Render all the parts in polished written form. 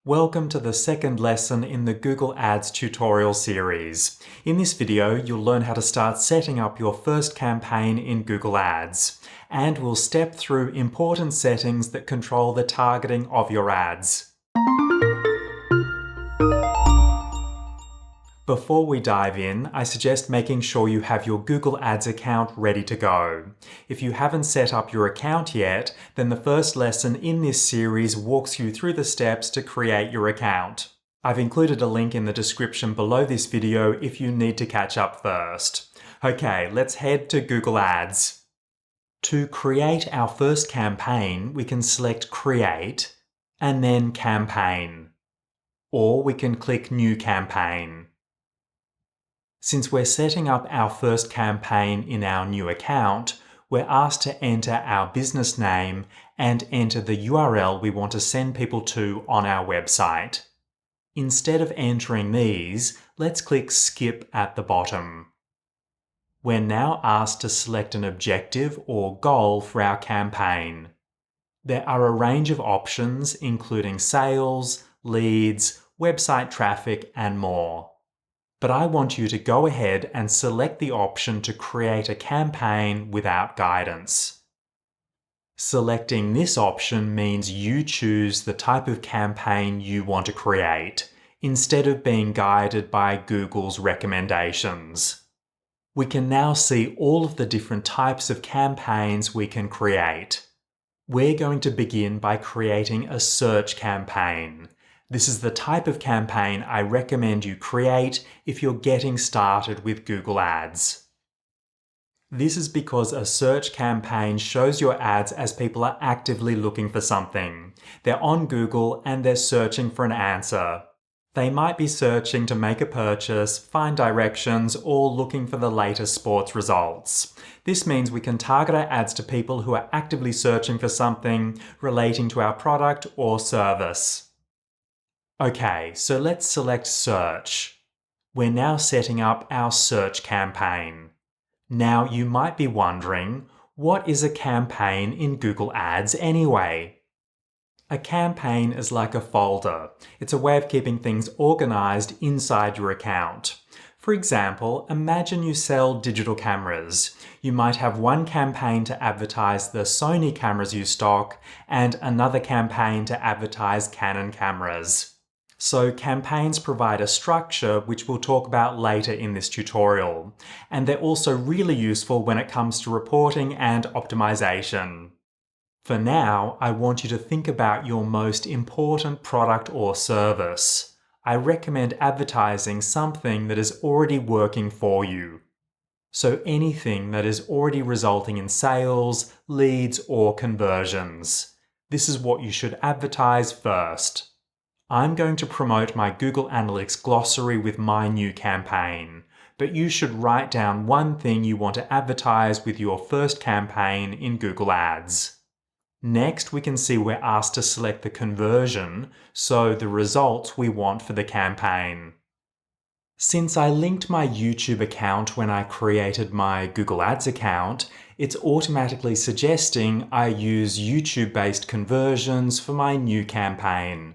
Welcome to the second lesson in the Google Ads tutorial series. In this video, you'll learn how to start setting up your first campaign in Google Ads, and we'll step through important settings that control the targeting of your ads. Before we dive in, I suggest making sure you have your Google Ads account ready to go. If you haven't set up your account yet, then the first lesson in this series walks you through the steps to create your account. I've included a link in the description below this video if you need to catch up first. Okay, let's head to Google Ads. To create our first campaign, we can select Create and then Campaign. Or we can click New Campaign. Since we're setting up our first campaign in our new account, we're asked to enter our business name and enter the URL we want to send people to on our website. Instead of entering these, let's click Skip at the bottom. We're now asked to select an objective or goal for our campaign. There are a range of options including sales, leads, website traffic, and more. But I want you to go ahead and select the option to create a campaign without guidance. Selecting this option means you choose the type of campaign you want to create, instead of being guided by Google's recommendations. We can now see all of the different types of campaigns we can create. We're going to begin by creating a search campaign. This is the type of campaign I recommend you create if you're getting started with Google Ads. This is because a search campaign shows your ads as people are actively looking for something. They're on Google and they're searching for an answer. They might be searching to make a purchase, find directions, or looking for the latest sports results. This means we can target our ads to people who are actively searching for something relating to our product or service. Okay, so let's select Search. We're now setting up our search campaign. Now you might be wondering, what is a campaign in Google Ads anyway? A campaign is like a folder. It's a way of keeping things organized inside your account. For example, imagine you sell digital cameras. You might have one campaign to advertise the Sony cameras you stock and another campaign to advertise Canon cameras. So campaigns provide a structure which we'll talk about later in this tutorial, and they're also really useful when it comes to reporting and optimization. For now, I want you to think about your most important product or service. I recommend advertising something that is already working for you. So anything that is already resulting in sales, leads, or conversions. This is what you should advertise first. I'm going to promote my Google Analytics glossary with my new campaign, but you should write down one thing you want to advertise with your first campaign in Google Ads. Next, we can see we're asked to select the conversion, so the results we want for the campaign. Since I linked my YouTube account when I created my Google Ads account, it's automatically suggesting I use YouTube-based conversions for my new campaign.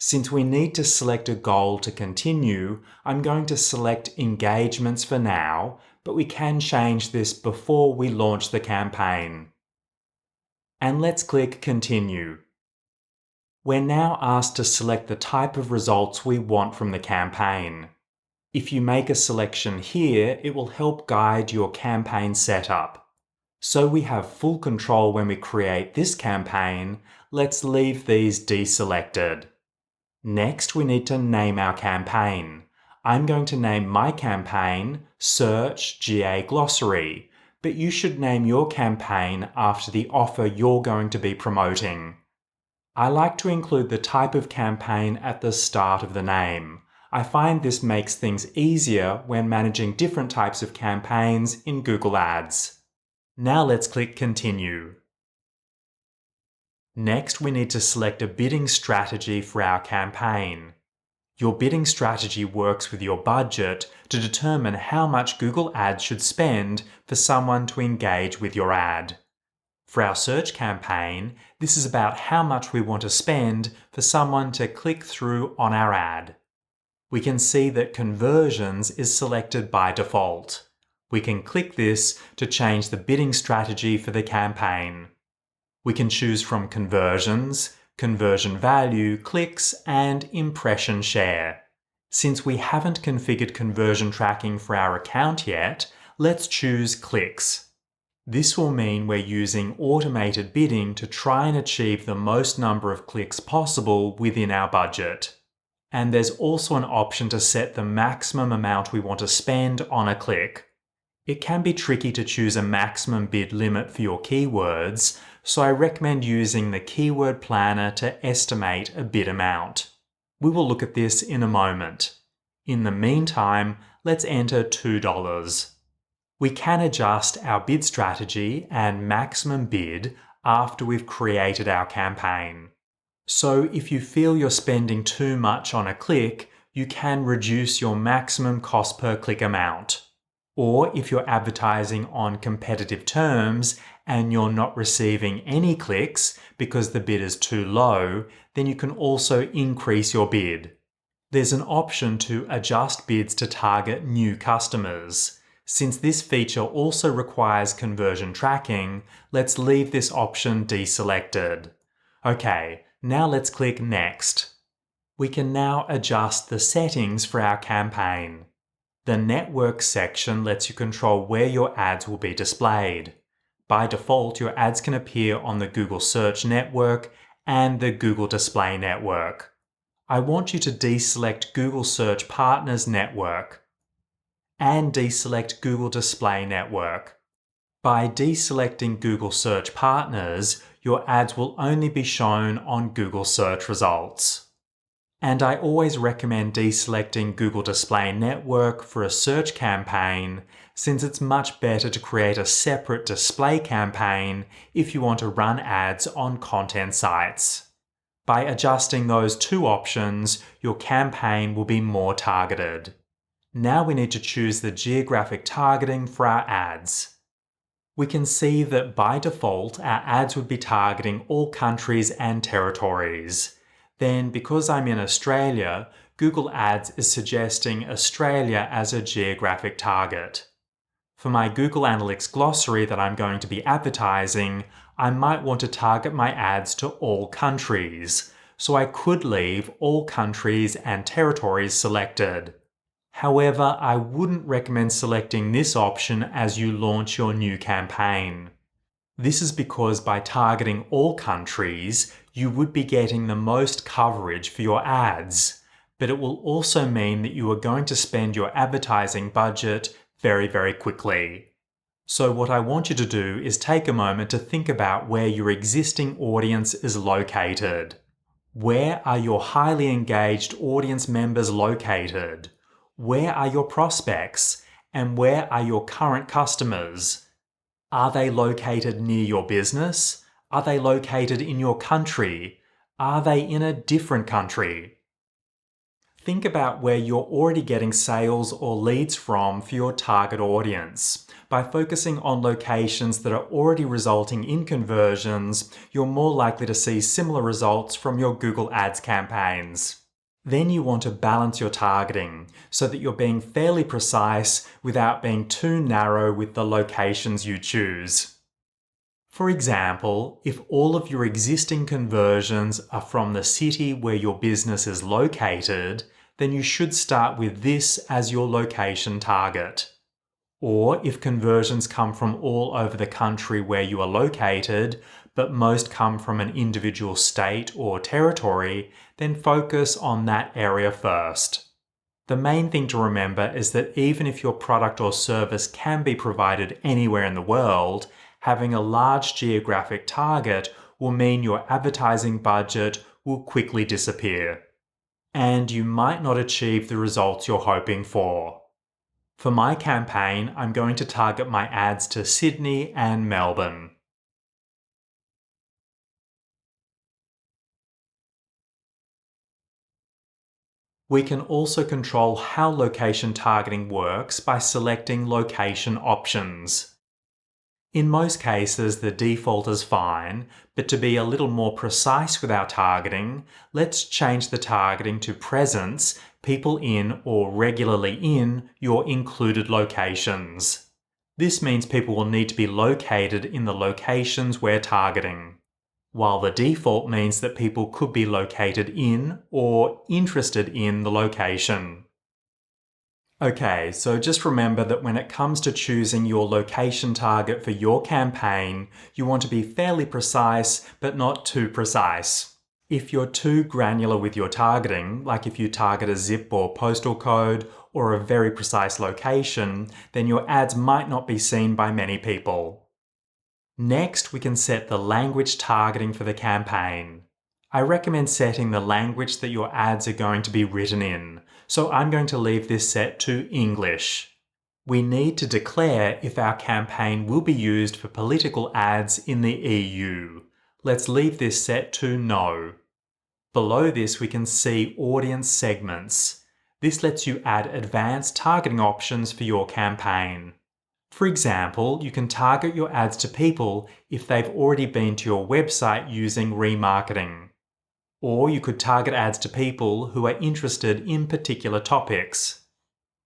Since we need to select a goal to continue, I'm going to select engagements for now, but we can change this before we launch the campaign. And let's click Continue. We're now asked to select the type of results we want from the campaign. If you make a selection here, it will help guide your campaign setup. So we have full control when we create this campaign, let's leave these deselected. Next, we need to name our campaign. I'm going to name my campaign Search GA Glossary, but you should name your campaign after the offer you're going to be promoting. I like to include the type of campaign at the start of the name. I find this makes things easier when managing different types of campaigns in Google Ads. Now let's click Continue. Next, we need to select a bidding strategy for our campaign. Your bidding strategy works with your budget to determine how much Google Ads should spend for someone to engage with your ad. For our search campaign, this is about how much we want to spend for someone to click through on our ad. We can see that conversions is selected by default. We can click this to change the bidding strategy for the campaign. We can choose from conversions, conversion value, clicks, and impression share. Since we haven't configured conversion tracking for our account yet, let's choose clicks. This will mean we're using automated bidding to try and achieve the most number of clicks possible within our budget. And there's also an option to set the maximum amount we want to spend on a click. It can be tricky to choose a maximum bid limit for your keywords, so I recommend using the keyword planner to estimate a bid amount. We will look at this in a moment. In the meantime, let's enter $2. We can adjust our bid strategy and maximum bid after we've created our campaign. So if you feel you're spending too much on a click, you can reduce your maximum cost per click amount. Or if you're advertising on competitive terms and you're not receiving any clicks because the bid is too low, then you can also increase your bid. There's an option to adjust bids to target new customers. Since this feature also requires conversion tracking, let's leave this option deselected. Okay, now let's click Next. We can now adjust the settings for our campaign. The Network section lets you control where your ads will be displayed. By default, your ads can appear on the Google Search Network and the Google Display Network. I want you to deselect Google Search Partners Network and deselect Google Display Network. By deselecting Google Search Partners, your ads will only be shown on Google search results. And I always recommend deselecting Google Display Network for a search campaign, since it's much better to create a separate display campaign if you want to run ads on content sites. By adjusting those two options, your campaign will be more targeted. Now we need to choose the geographic targeting for our ads. We can see that by default, our ads would be targeting all countries and territories. Then, because I'm in Australia, Google Ads is suggesting Australia as a geographic target. For my Google Analytics glossary that I'm going to be advertising, I might want to target my ads to all countries, so I could leave all countries and territories selected. However, I wouldn't recommend selecting this option as you launch your new campaign. This is because by targeting all countries, you would be getting the most coverage for your ads, but it will also mean that you are going to spend your advertising budget very, very quickly. So what I want you to do is take a moment to think about where your existing audience is located. Where are your highly engaged audience members located? Where are your prospects? And where are your current customers? Are they located near your business? Are they located in your country? Are they in a different country? Think about where you're already getting sales or leads from for your target audience. By focusing on locations that are already resulting in conversions, you're more likely to see similar results from your Google Ads campaigns. Then you want to balance your targeting so that you're being fairly precise without being too narrow with the locations you choose. For example, if all of your existing conversions are from the city where your business is located, then you should start with this as your location target. Or if conversions come from all over the country where you are located, but most come from an individual state or territory, then focus on that area first. The main thing to remember is that even if your product or service can be provided anywhere in the world, having a large geographic target will mean your advertising budget will quickly disappear. And you might not achieve the results you're hoping for. For my campaign, I'm going to target my ads to Sydney and Melbourne. We can also control how location targeting works by selecting location options. In most cases, the default is fine, but to be a little more precise with our targeting, let's change the targeting to presence, people in or regularly in your included locations. This means people will need to be located in the locations we're targeting, while the default means that people could be located in or interested in the location. Okay, so just remember that when it comes to choosing your location target for your campaign, you want to be fairly precise, but not too precise. If you're too granular with your targeting, like if you target a zip or postal code or a very precise location, then your ads might not be seen by many people. Next, we can set the language targeting for the campaign. I recommend setting the language that your ads are going to be written in, so I'm going to leave this set to English. We need to declare if our campaign will be used for political ads in the EU. Let's leave this set to No. Below this, we can see audience segments. This lets you add advanced targeting options for your campaign. For example, you can target your ads to people if they've already been to your website using remarketing. Or you could target ads to people who are interested in particular topics.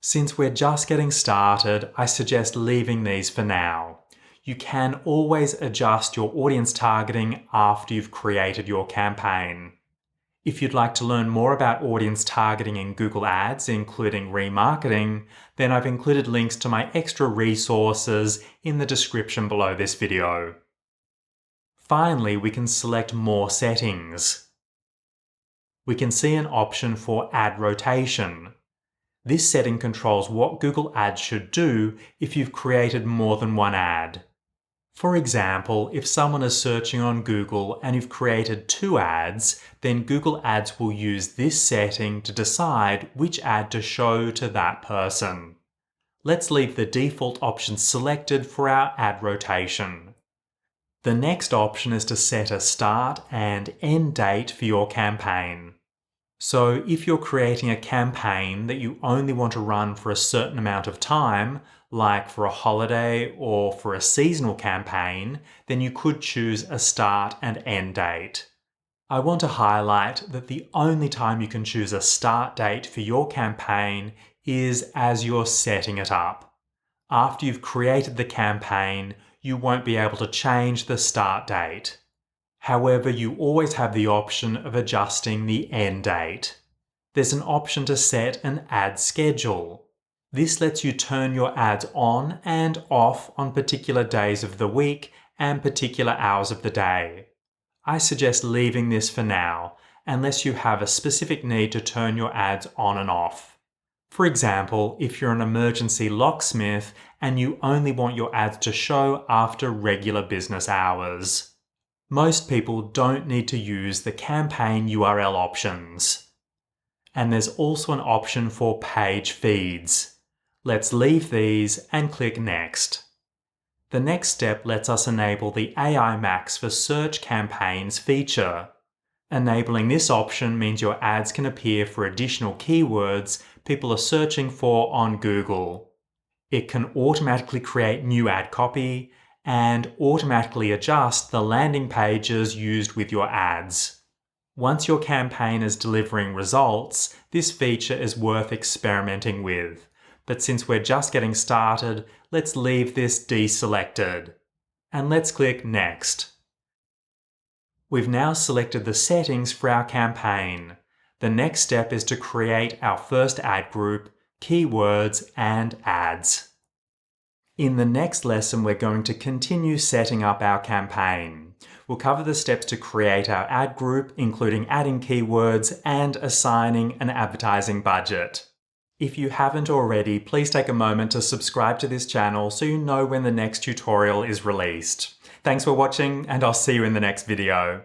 Since we're just getting started, I suggest leaving these for now. You can always adjust your audience targeting after you've created your campaign. If you'd like to learn more about audience targeting in Google Ads, including remarketing, then I've included links to my extra resources in the description below this video. Finally, we can select more settings. We can see an option for ad rotation. This setting controls what Google Ads should do if you've created more than one ad. For example, if someone is searching on Google and you've created 2 ads, then Google Ads will use this setting to decide which ad to show to that person. Let's leave the default option selected for our ad rotation. The next option is to set a start and end date for your campaign. So if you're creating a campaign that you only want to run for a certain amount of time, like for a holiday or for a seasonal campaign, then you could choose a start and end date. I want to highlight that the only time you can choose a start date for your campaign is as you're setting it up. After you've created the campaign, you won't be able to change the start date. However, you always have the option of adjusting the end date. There's an option to set an ad schedule. This lets you turn your ads on and off on particular days of the week and particular hours of the day. I suggest leaving this for now, unless you have a specific need to turn your ads on and off. For example, if you're an emergency locksmith and you only want your ads to show after regular business hours. Most people don't need to use the campaign URL options. And there's also an option for page feeds. Let's leave these and click Next. The next step lets us enable the AI Max for Search Campaigns feature. Enabling this option means your ads can appear for additional keywords people are searching for on Google. It can automatically create new ad copy and automatically adjust the landing pages used with your ads. Once your campaign is delivering results, this feature is worth experimenting with. But since we're just getting started, let's leave this deselected. And let's click Next. We've now selected the settings for our campaign. The next step is to create our first ad group, keywords, and ads. In the next lesson, we're going to continue setting up our campaign. We'll cover the steps to create our ad group, including adding keywords and assigning an advertising budget. If you haven't already, please take a moment to subscribe to this channel so you know when the next tutorial is released. Thanks for watching, and I'll see you in the next video.